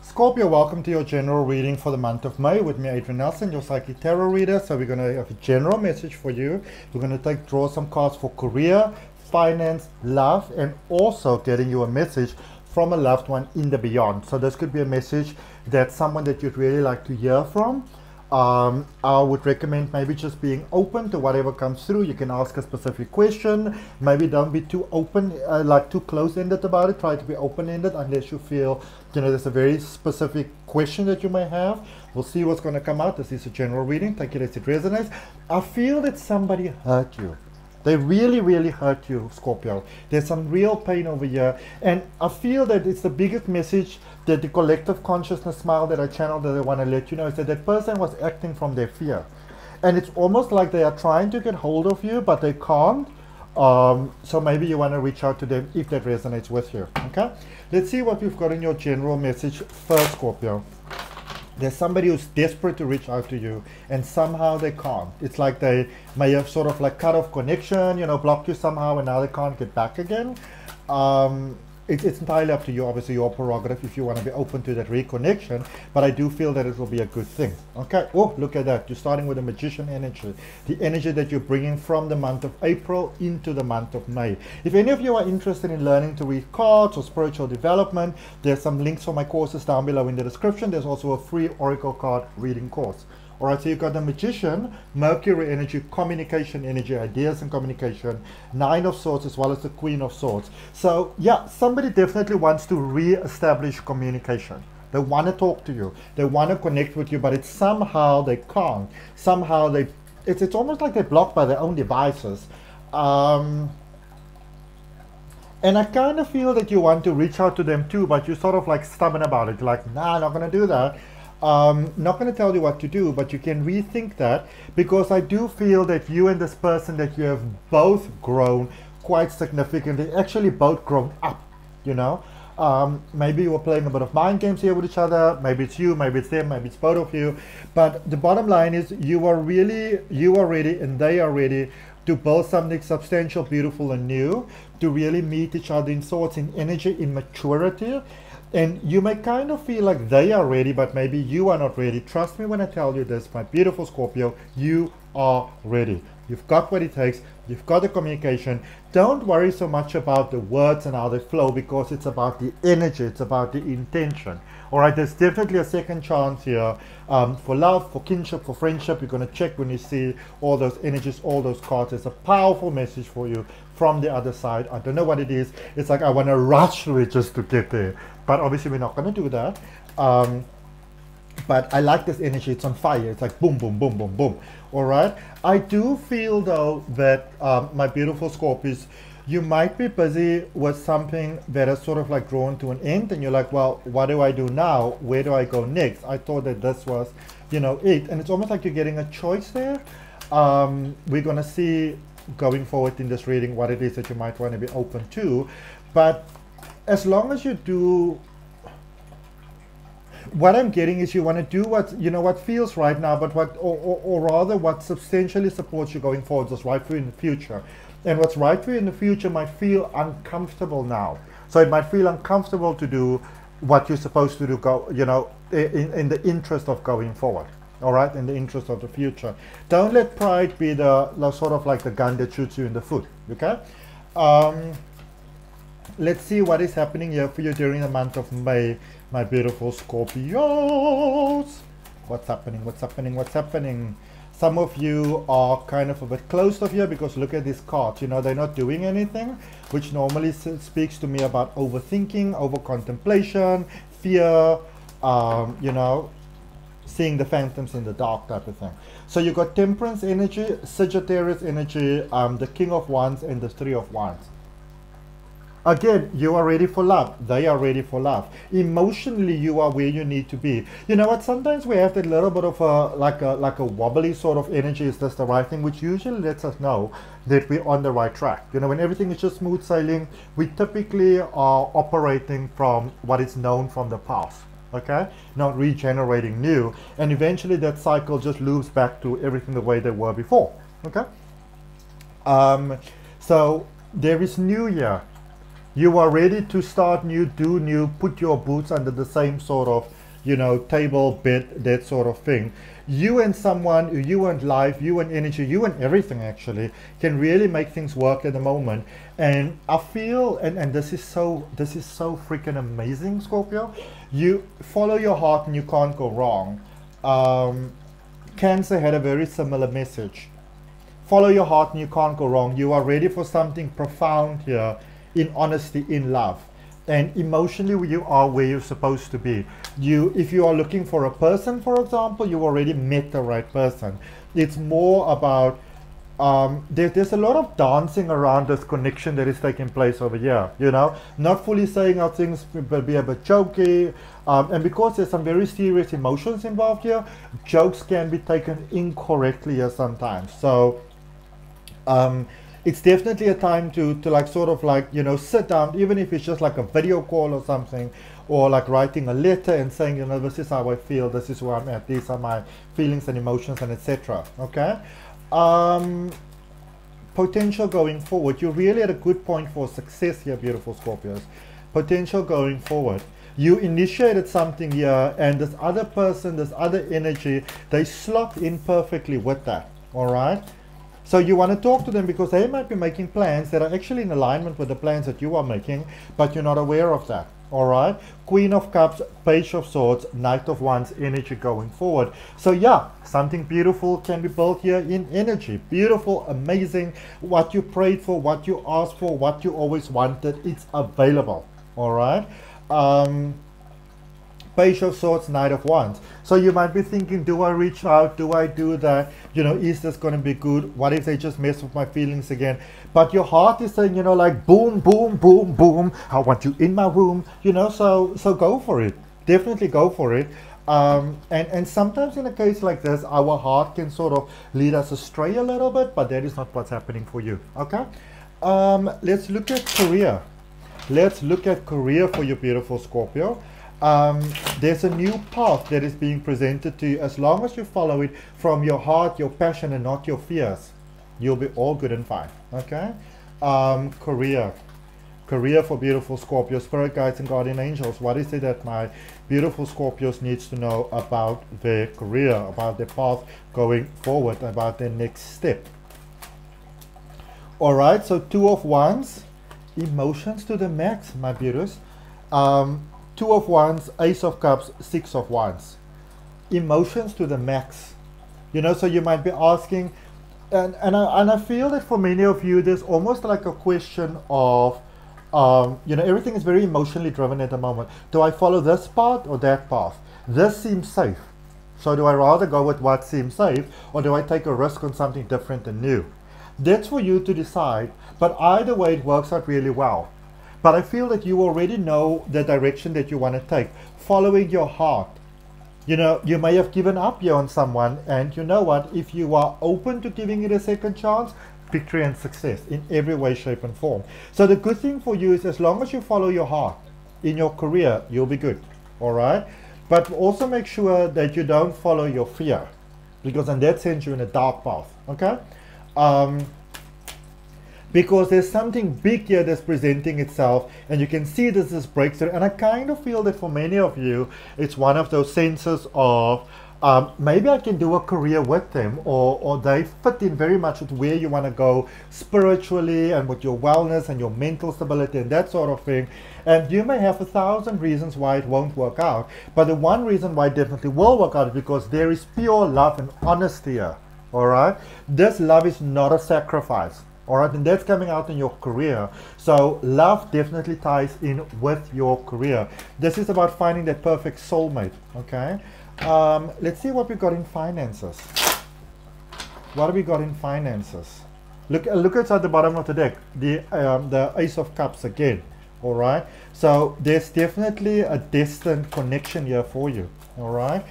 Scorpio, welcome to your general reading for the month of May with me, Adrian Nelson, your psychic tarot reader. So we're going to have a general message for you. We're going to draw some cards for career, finance, love, and also getting you a message from a loved one in the beyond. So this could be a message that someone that you'd really like to hear from. I would recommend maybe just being open to whatever comes through. You can ask a specific question. Maybe don't be too open, like too close-ended about it. Try to be open-ended unless you feel, there's a very specific question that you may have. We'll see what's going to come out. This is a general reading. Take it as it resonates. I feel that somebody hurt you. They really, really hurt you, Scorpio. There's some real pain over here. And I feel that it's the biggest message that the collective consciousness smile that I channeled that I want to let you know is that that person was acting from their fear. And it's almost like they are trying to get hold of you, but they can't. So maybe you want to reach out to them if that resonates with you. Okay? Let's see what we've got in your general message first, Scorpio. There's somebody who's desperate to reach out to you and somehow they can't. It's like they may have sort of like cut off connection, blocked you somehow and now they can't get back again. It's entirely up to you, obviously your prerogative if you want to be open to that reconnection, but I do feel that it will be a good thing. Okay, oh, look at that. You're starting with a magician energy, the energy that you're bringing from the month of April into the month of May. If any of you are interested in learning to read cards or spiritual development, there's some links for my courses down below in the description. There's also a free oracle card reading course. All right, so you've got the magician, Mercury energy, communication energy, ideas and communication, Nine of Swords as well as the Queen of Swords. So yeah, somebody definitely wants to re-establish communication. They want to talk to you. They want to connect with you, but it's somehow they can't. Somehow it's almost like they're blocked by their own devices. And I kind of feel that you want to reach out to them too, but you're sort of like stubborn about it. You're like, nah, I'm not going to do that. Not going to tell you what to do, but you can rethink that, because I do feel that you and this person that you have both grown quite significantly, actually both grown up, maybe you were playing a bit of mind games here with each other. Maybe it's you, maybe it's them, maybe it's both of you, but the bottom line is you are ready and they are ready to build something substantial, beautiful and new, to really meet each other in thoughts, in energy, in maturity. And you may kind of feel like they are ready, but maybe you are not ready. Trust me when I tell you this, my beautiful Scorpio, you are ready. You've got what it takes. You've got the communication. Don't worry so much about the words and how they flow, because it's about the energy. It's about the intention. All right, there's definitely a second chance here for love, for kinship, for friendship. You're going to check when you see all those energies, all those cards. There's a powerful message for you from the other side. I don't know what it is. It's like I want to rush through it just to get there. But obviously we're not going to do that. But I like this energy. It's on fire. It's like boom, boom, boom, boom, boom. All right. I do feel though that my beautiful Scorpios, you might be busy with something that is sort of like drawn to an end, and you're like, well, what do I do now? Where do I go next? I thought that this was, it. And it's almost like you're getting a choice there. We're going to see going forward in this reading what it is that you might want to be open to. But as long as you do, what I'm getting is you want to do what feels right now, but or rather what substantially supports you going forward, what's right for you in the future. And what's right for you in the future might feel uncomfortable now. So it might feel uncomfortable to do what you're supposed to do, in the interest of going forward. All right, in the interest of the future. Don't let pride be the sort of like the gun that shoots you in the foot. Okay. Let's see what is happening here for you during the month of May, my beautiful Scorpios. What's happening? What's happening? What's happening? Some of you are kind of a bit closed off here because look at these cards. They're not doing anything, which normally speaks to me about overthinking, over contemplation, fear, seeing the phantoms in the dark type of thing. So you got Temperance energy, Sagittarius energy, the King of Wands and the Three of Wands. Again, you are ready for love. They are ready for love. Emotionally, you are where you need to be. You know what? Sometimes we have that little bit of a wobbly sort of energy. Is this the right thing? Which usually lets us know that we're on the right track. When everything is just smooth sailing, we typically are operating from what is known from the past. Okay? Not regenerating new. And eventually that cycle just loops back to everything the way they were before. Okay? So there is new here. You are ready to start new, do new, put your boots under the same sort of, you know, table, bed, that sort of thing. You and someone, you and life, you and energy, you and everything actually can really make things work at the moment. And I feel, and this is so freaking amazing, Scorpio. You follow your heart and you can't go wrong. Cancer had a very similar message. Follow your heart and you can't go wrong. You are ready for something profound here, in honesty, in love. And emotionally you are where you're supposed to be. If you are looking for a person, for example, you already met the right person. It's more about, there's a lot of dancing around this connection that is taking place over here, you know, not fully saying how things will be a bit jokey, and because there's some very serious emotions involved here, jokes can be taken incorrectly here sometimes. So it's definitely a time to like sort of like, you know, sit down, even if it's just like a video call or something, or like writing a letter and saying, you know, this is how I feel, this is where I'm at, these are my feelings and emotions and etc. Okay. Potential going forward. You're really at a good point for success here, beautiful Scorpios. Potential going forward. You initiated something here, and this other person, this other energy, they slot in perfectly with that. All right. So you want to talk to them because they might be making plans that are actually in alignment with the plans that you are making, but you're not aware of that. All right. Queen of Cups, Page of Swords, Knight of Wands energy going forward. So yeah, something beautiful can be built here in energy. Beautiful, amazing. What you prayed for, what you asked for, what you always wanted, it's available. All right. Page of Swords, Knight of Wands. So you might be thinking, do I reach out? Do I do that? You know, is this going to be good? What if they just mess with my feelings again? But your heart is saying, you know, like boom, boom, boom, boom. I want you in my room, you know, so go for it. Definitely go for it. And sometimes in a case like this, our heart can sort of lead us astray a little bit, but that is not what's happening for you. Okay. Let's look at career. Let's look at career for you, beautiful Scorpio. There's a new path that is being presented to you. As long as you follow it from your heart, your passion, and not your fears, you'll be all good and fine. Okay. Career for beautiful Scorpio. Spirit guides and guardian angels, what is it that my beautiful Scorpios needs to know about their career, about their path going forward, about their next step? All right. So Two of Wands, emotions to the max, my beauties. Two of Wands, Ace of Cups, Six of Wands. Emotions to the max. You know, so you might be asking, and I feel that for many of you, there's almost like a question of, you know, everything is very emotionally driven at the moment. Do I follow this path or that path? This seems safe. So do I rather go with what seems safe, or do I take a risk on something different and new? That's for you to decide, but either way it works out really well. But I feel that you already know the direction that you want to take, following your heart. You know, you may have given up here on someone, and you know what, if you are open to giving it a second chance, victory and success in every way, shape and form. So the good thing for you is, as long as you follow your heart in your career, you'll be good. All right. But also make sure that you don't follow your fear, because in that sense you're in a dark path. Okay. Because there's something big here that's presenting itself, and you can see this breakthrough. And I kind of feel that for many of you, it's one of those senses of maybe I can do a career with them, or they fit in very much with where you want to go spiritually and with your wellness and your mental stability and that sort of thing. And you may have 1,000 reasons why it won't work out, but the one reason why it definitely will work out is because there is pure love and honesty here. All right. This love is not a sacrifice. All right, and that's coming out in your career. So love definitely ties in with your career. This is about finding that perfect soulmate. Okay. Let's see what we got in finances. What have we got in finances? Look at the bottom of the deck. The Ace of Cups again. All right. So there's definitely a destined connection here for you. All right.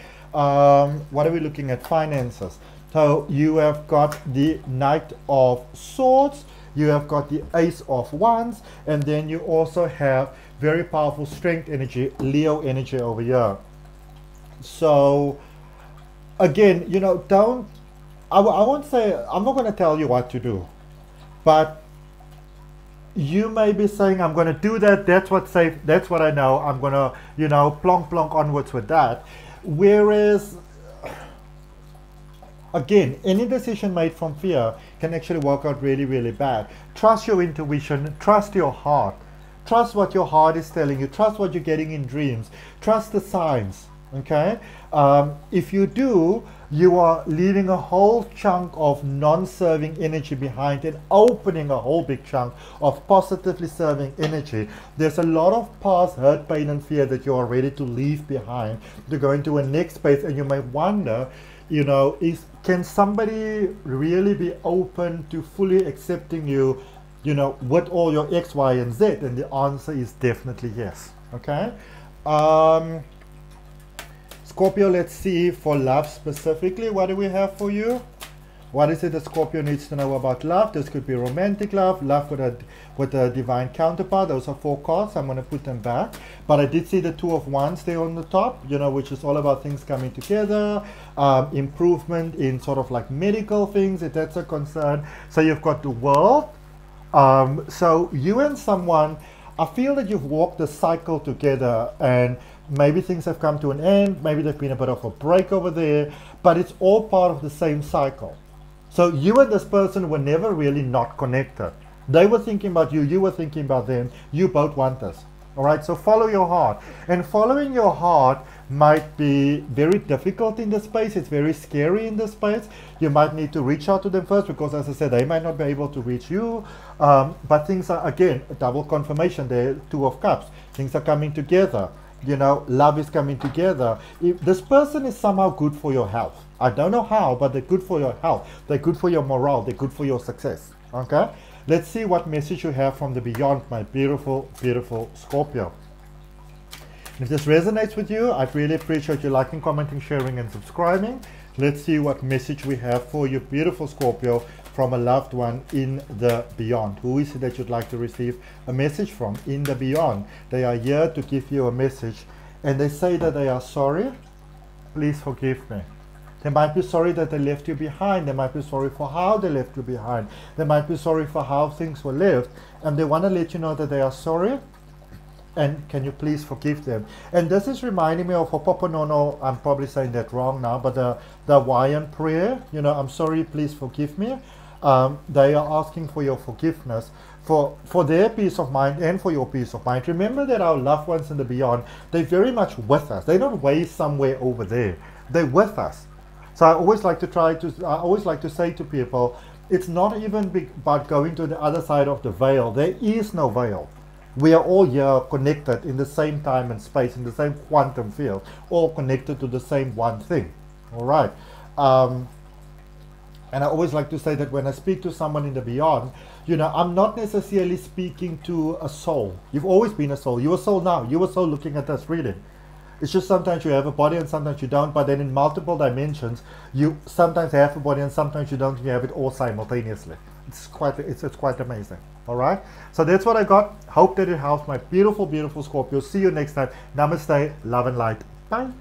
What are we looking at? Finances. So you have got the Knight of Swords, you have got the Ace of Wands, and then you also have very powerful strength energy, Leo energy over here. So again, you know, I won't say, I'm not going to tell you what to do, but you may be saying, I'm going to do that, that's what's safe, that's what I know, I'm going to, you know, plonk onwards with that. Whereas, again, any decision made from fear can actually work out really, really bad. Trust your intuition, trust your heart, trust what your heart is telling you, trust what you're getting in dreams, trust the signs, okay? If you do, you are leaving a whole chunk of non-serving energy behind and opening a whole big chunk of positively serving energy. There's a lot of past hurt, pain and fear that you are ready to leave behind to go into a next space, and you may wonder, you know, can somebody really be open to fully accepting you, you know, with all your X, Y, and Z? And the answer is definitely yes, okay? Scorpio, let's see for love specifically. What do we have for you? What is it that Scorpio needs to know about love? This could be romantic love, love with a divine counterpart. Those are 4 cards. I'm going to put them back. But I did see the 2 of Wands there on the top, you know, which is all about things coming together, improvement in sort of like medical things, if that's a concern. So you've got the World. So you and someone, I feel that you've walked the cycle together, and maybe things have come to an end, maybe there's been a bit of a break over there, but it's all part of the same cycle. So you and this person were never really not connected. They were thinking about you, you were thinking about them, you both want this. All right, so follow your heart. And following your heart might be very difficult in this space. It's very scary in this space. You might need to reach out to them first, because as I said, they might not be able to reach you. But things are, again, a double confirmation there, 2 of Cups. Things are coming together. You know, love is coming together. If this person is somehow good for your health. I don't know how, but they're good for your health. They're good for your morale. They're good for your success. Okay? Let's see what message you have from the beyond, my beautiful, beautiful Scorpio. If this resonates with you, I'd really appreciate you liking, commenting, sharing, and subscribing. Let's see what message we have for you, beautiful Scorpio, from a loved one in the beyond. Who is it that you'd like to receive a message from in the beyond? They are here to give you a message, and they say that they are sorry. Please forgive me. They might be sorry that they left you behind. They might be sorry for how they left you behind. They might be sorry for how things were left, and they want to let you know that they are sorry, and can you please forgive them? And this is reminding me of Ho'oponopono. I'm probably saying that wrong now, but the Hawaiian prayer, you know, I'm sorry, please forgive me. They are asking for your forgiveness for their peace of mind and for your peace of mind. Remember that our loved ones in the beyond, they're very much with us. They're not way somewhere over there. They're with us. So I always like to say to people, it's not even about going to the other side of the veil. There is no veil. We are all here connected in the same time and space, in the same quantum field, all connected to the same one thing. All right. And I always like to say that when I speak to someone in the beyond, you know, I'm not necessarily speaking to a soul. You've always been a soul. You're a soul now. You're a soul looking at this reading. It's just sometimes you have a body and sometimes you don't, but then in multiple dimensions, you sometimes have a body and sometimes you don't, you have it all simultaneously. It's quite amazing. All right? So that's what I got. Hope that it helps, my beautiful, beautiful Scorpio. See you next time. Namaste, love and light. Bye.